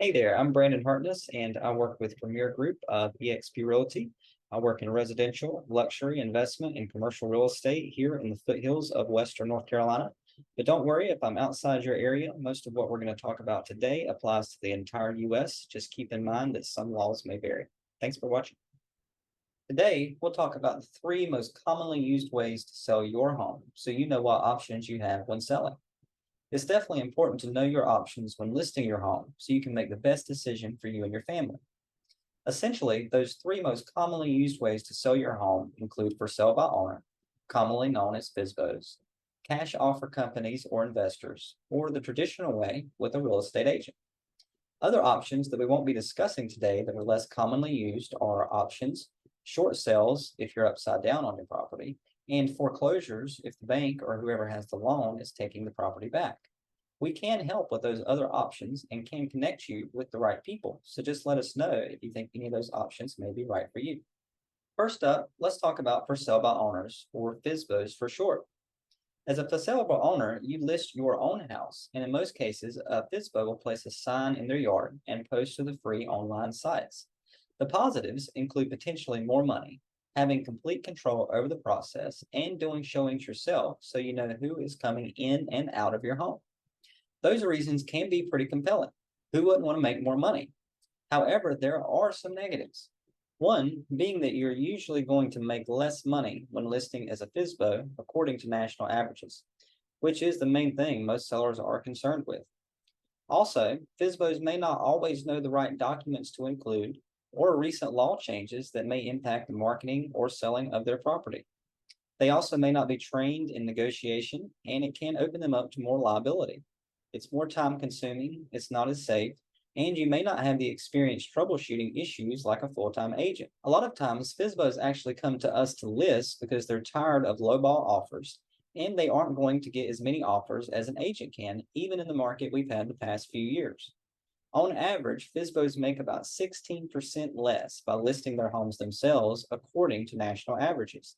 Hey there, I'm Brandon Hartness, and I work with Premier Group of eXp Realty. I work in residential, luxury, investment, and commercial real estate here in the foothills of Western North Carolina. But don't worry if I'm outside your area, most of what we're going to talk about today applies to the entire US. Just keep in mind that some laws may vary. Thanks for watching. Today, we'll talk about the three most commonly used ways to sell your home so you know what options you have when selling. It's definitely important to know your options when listing your home so you can make the best decision for you and your family. Essentially, those three most commonly used ways to sell your home include for sale by owner, commonly known as FSBOs, cash offer companies or investors, or the traditional way with a real estate agent. Other options that we won't be discussing today that are less commonly used are options, short sales if you're upside down on your property, and foreclosures if the bank or whoever has the loan is taking the property back. We can help with those other options and can connect you with the right people. So just let us know if you think any of those options may be right for you. First up, let's talk about for sale by owners, or FSBOs for short. As a for sale by owner, you list your own house, and in most cases, a FSBO will place a sign in their yard and post to the free online sites. The positives include potentially more money, having complete control over the process, and doing showings yourself so you know who is coming in and out of your home. Those reasons can be pretty compelling. Who wouldn't want to make more money? However, there are some negatives. One being that you're usually going to make less money when listing as a FSBO according to national averages, which is the main thing most sellers are concerned with. Also, FSBOs may not always know the right documents to include or recent law changes that may impact the marketing or selling of their property. They also may not be trained in negotiation, and it can open them up to more liability. It's more time consuming, it's not as safe, and you may not have the experience troubleshooting issues like a full time agent. A lot of times, FSBOs actually come to us to list because they're tired of lowball offers and they aren't going to get as many offers as an agent can, even in the market we've had the past few years. On average, FSBOs make about 16% less by listing their homes themselves, according to national averages.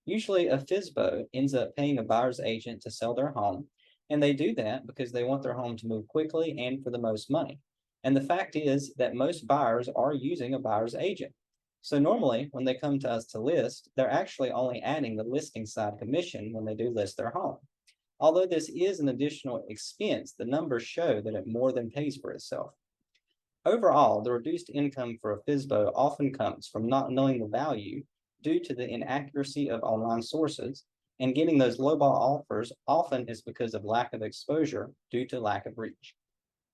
Usually, a FSBO ends up paying a buyer's agent to sell their home, and they do that because they want their home to move quickly and for the most money. And the fact is that most buyers are using a buyer's agent. So normally, when they come to us to list, they're actually only adding the listing side commission when they do list their home. Although this is an additional expense, the numbers show that it more than pays for itself. Overall, the reduced income for a FSBO often comes from not knowing the value due to the inaccuracy of online sources, and getting those lowball offers often is because of lack of exposure due to lack of reach.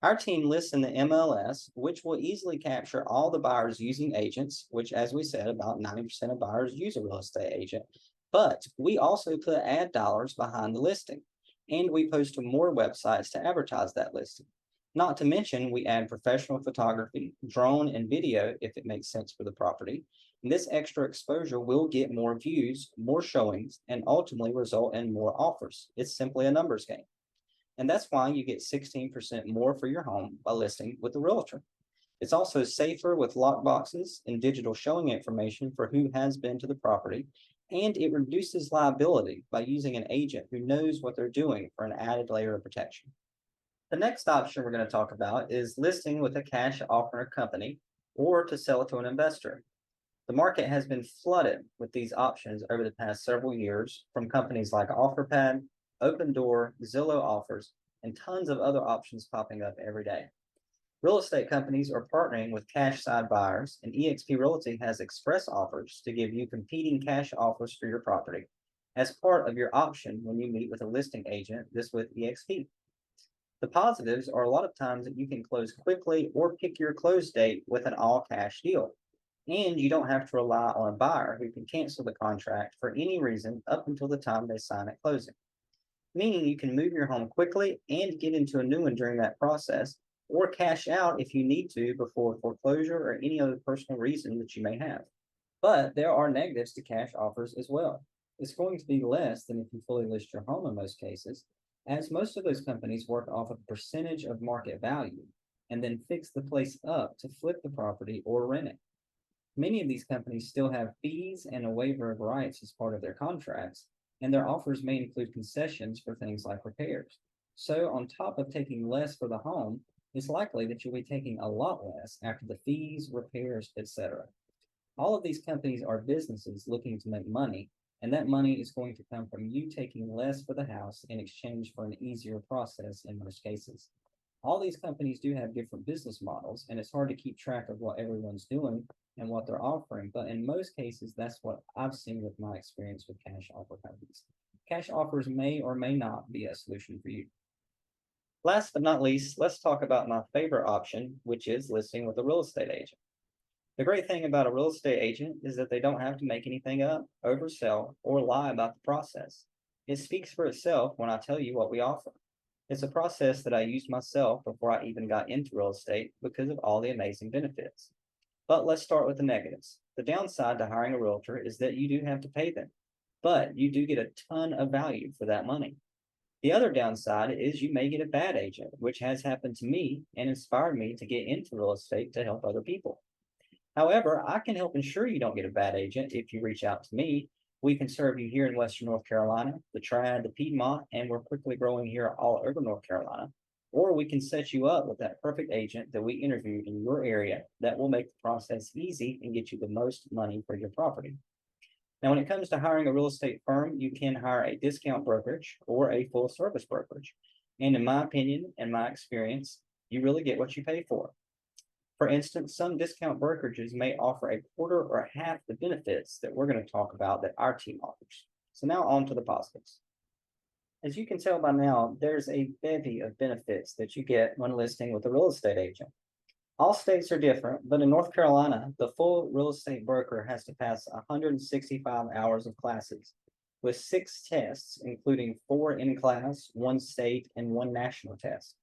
Our team lists in the MLS, which will easily capture all the buyers using agents, which, as we said, about 90% of buyers use a real estate agent. But we also put ad dollars behind the listing, and we post to more websites to advertise that listing. Not to mention, we add professional photography, drone, and video if it makes sense for the property. And this extra exposure will get more views, more showings, and ultimately result in more offers. It's simply a numbers game. And that's why you get 16% more for your home by listing with a realtor. It's also safer with lock boxes and digital showing information for who has been to the property, and it reduces liability by using an agent who knows what they're doing for an added layer of protection. The next option we're going to talk about is listing with a cash offer company or to sell it to an investor. The market has been flooded with these options over the past several years from companies like OfferPad, Opendoor, Zillow Offers, and tons of other options popping up every day. Real estate companies are partnering with cash side buyers, and eXp Realty has express offers to give you competing cash offers for your property as part of your option when you meet with a listing agent, this with eXp. The positives are a lot of times that you can close quickly or pick your close date with an all cash deal. And you don't have to rely on a buyer who can cancel the contract for any reason up until the time they sign at closing, meaning you can move your home quickly and get into a new one during that process, or cash out if you need to before foreclosure or any other personal reason that you may have. But there are negatives to cash offers as well. It's going to be less than if you fully list your home in most cases, as most of those companies work off a percentage of market value and then fix the place up to flip the property or rent it. Many of these companies still have fees and a waiver of rights as part of their contracts, and their offers may include concessions for things like repairs. So, on top of taking less for the home, it's likely that you'll be taking a lot less after the fees, repairs, etc. All of these companies are businesses looking to make money, and that money is going to come from you taking less for the house in exchange for an easier process in most cases. All these companies do have different business models, and it's hard to keep track of what everyone's doing and what they're offering. But in most cases, that's what I've seen with my experience with cash offer companies. Cash offers may or may not be a solution for you. Last but not least, let's talk about my favorite option, which is listing with a real estate agent. The great thing about a real estate agent is that they don't have to make anything up, oversell, or lie about the process. It speaks for itself when I tell you what we offer. It's a process that I used myself before I even got into real estate because of all the amazing benefits. But let's start with the negatives. The downside to hiring a realtor is that you do have to pay them, but you do get a ton of value for that money. The other downside is you may get a bad agent, which has happened to me and inspired me to get into real estate to help other people. However, I can help ensure you don't get a bad agent if you reach out to me. We can serve you here in Western North Carolina, the Triad, the Piedmont, and we're quickly growing here all over North Carolina. Or we can set you up with that perfect agent that we interviewed in your area that will make the process easy and get you the most money for your property. Now, when it comes to hiring a real estate firm, you can hire a discount brokerage or a full service brokerage. And in my opinion and my experience, you really get what you pay for. For instance, some discount brokerages may offer a quarter or half the benefits that we're going to talk about that our team offers. So now on to the positives. As you can tell by now, there's a bevy of benefits that you get when listing with a real estate agent. All states are different, but in North Carolina, the full real estate broker has to pass 165 hours of classes with 6 tests, including 4 in class, 1 state, and 1 national test.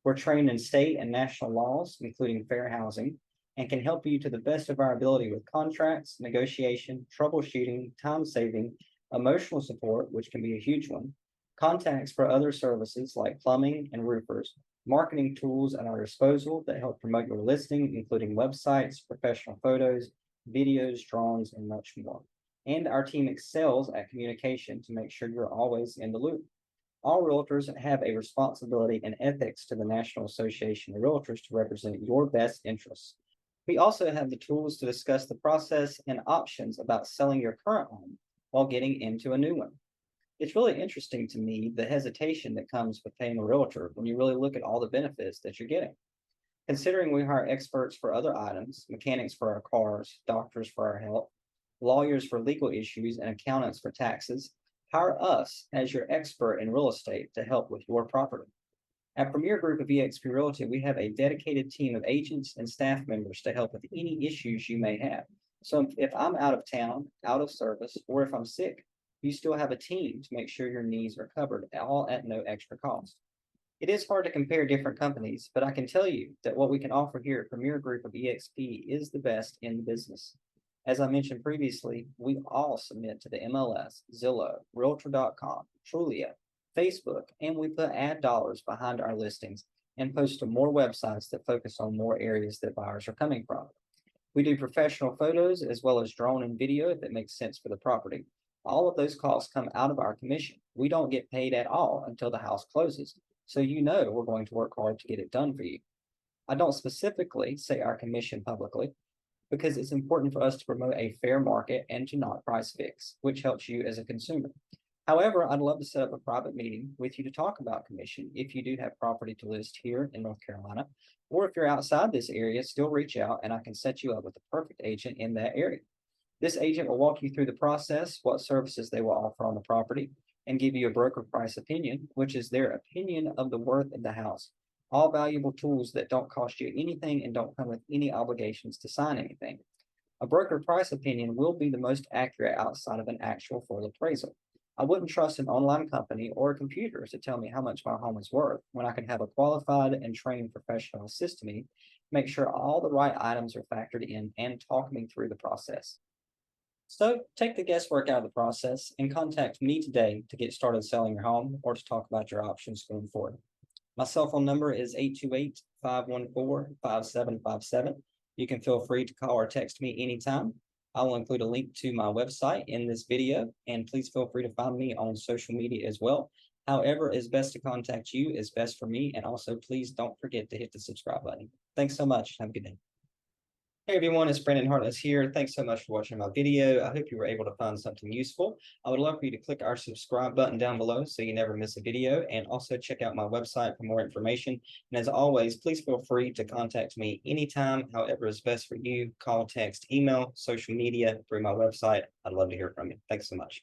We're trained in state and national laws, including fair housing, and can help you to the best of our ability with contracts, negotiation, troubleshooting, time saving, emotional support, which can be a huge one, contacts for other services like plumbing and roofers, marketing tools at our disposal that help promote your listing, including websites, professional photos, videos, drawings, and much more. And our team excels at communication to make sure you're always in the loop. All realtors have a responsibility and ethics to the National Association of Realtors to represent your best interests. We also have the tools to discuss the process and options about selling your current home while getting into a new one. It's really interesting to me the hesitation that comes with paying a realtor when you really look at all the benefits that you're getting. Considering we hire experts for other items, mechanics for our cars, doctors for our health, lawyers for legal issues, and accountants for taxes, hire us as your expert in real estate to help with your property. At Premier Group of eXp Realty, we have a dedicated team of agents and staff members to help with any issues you may have. So if I'm out of town, out of service, or if I'm sick, you still have a team to make sure your needs are covered, all at no extra cost. It is hard to compare different companies, but I can tell you that what we can offer here at Premier Group of eXp is the best in the business. As I mentioned previously, we all submit to the MLS, Zillow, Realtor.com, Trulia, Facebook, and we put ad dollars behind our listings and post to more websites that focus on more areas that buyers are coming from. We do professional photos as well as drone and video if it makes sense for the property. All of those costs come out of our commission. We don't get paid at all until the house closes, so you know we're going to work hard to get it done for you. I don't specifically say our commission publicly because it's important for us to promote a fair market and to not price fix, which helps you as a consumer. However, I'd love to set up a private meeting with you to talk about commission if you do have property to list here in North Carolina, or if you're outside this area, still reach out and I can set you up with the perfect agent in that area. This agent will walk you through the process, what services they will offer on the property, and give you a broker price opinion, which is their opinion of the worth of the house. All valuable tools that don't cost you anything and don't come with any obligations to sign anything. A broker price opinion will be the most accurate outside of an actual full appraisal. I wouldn't trust an online company or a computer to tell me how much my home is worth when I can have a qualified and trained professional assist me, make sure all the right items are factored in, and talk me through the process. So take the guesswork out of the process and contact me today to get started selling your home or to talk about your options going forward. My cell phone number is 828-514-5757. You can feel free to call or text me anytime. I will include a link to my website in this video, and please feel free to find me on social media as well. However is best to contact you is best for me. And also, please don't forget to hit the subscribe button. Thanks so much. Have a good day. Hey everyone, it's Brandon Hartless here. Thanks so much for watching my video. I hope you were able to find something useful. I would love for you to click our subscribe button down below so you never miss a video, and also check out my website for more information. And as always, please feel free to contact me anytime, however is best for you. Call, text, email, social media, through my website. I'd love to hear from you. Thanks so much.